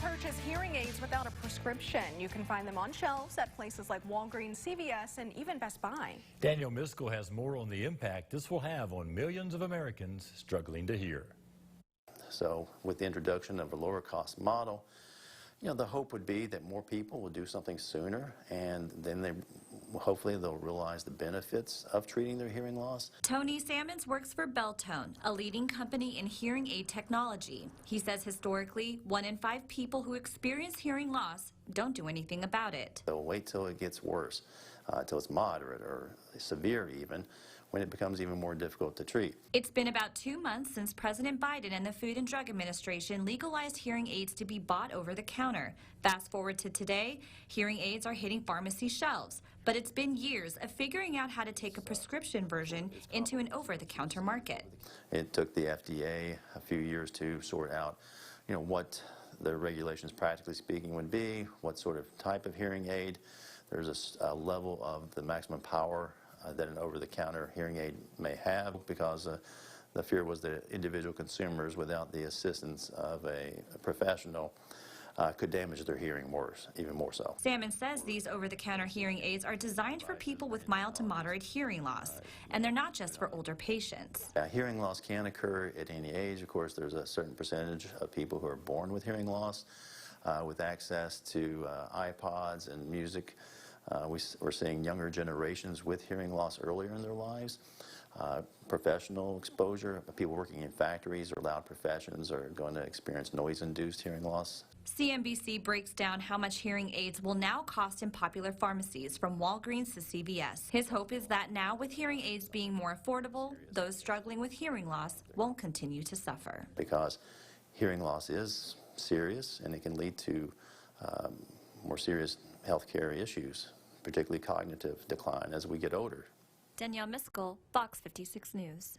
purchase hearing aids without a prescription. You can find them on shelves at places like Walgreens, CVS, and even Best Buy. Daniel Miskell has more on the impact this will have on millions of Americans struggling to hear. So with the introduction of a lower cost model, the hope would be that more people will do something sooner, and then hopefully they'll realize the benefits of treating their hearing loss. Tony Salmons works for Beltone, a leading company in hearing aid technology. He says historically, 1 in 5 people who experience hearing loss don't do anything about it. They'll wait till it gets worse, till it's moderate or severe even, when it becomes even more difficult to treat. It's been about 2 months since President Biden and the Food and Drug Administration legalized hearing aids to be bought over the counter. Fast forward to today, hearing aids are hitting pharmacy shelves, but it's been years of figuring out how to take a prescription version into an over-the-counter market. It took the FDA a few years to sort out, what the regulations practically speaking would be, what sort of type of hearing aid. There's a level of the maximum power that an over-the-counter hearing aid may have, because the fear was that individual consumers, without the assistance of a professional, could damage their hearing worse, even more so. Salmon says these over-the-counter hearing aids are designed for people with mild to moderate hearing loss, and they're not just for older patients. Hearing loss can occur at any age. Of course, there's a certain percentage of people who are born with hearing loss, with access to iPods and music. We're seeing younger generations with hearing loss earlier in their lives. Professional exposure, people working in factories or loud professions are going to experience noise-induced hearing loss. CNBC breaks down how much hearing aids will now cost in popular pharmacies, from Walgreens to CVS. His hope is that now, with hearing aids being more affordable, those struggling with hearing loss won't continue to suffer. Because hearing loss is serious, and it can lead to more serious health care issues, particularly cognitive decline as we get older. Danielle Miskell, Fox 56 News.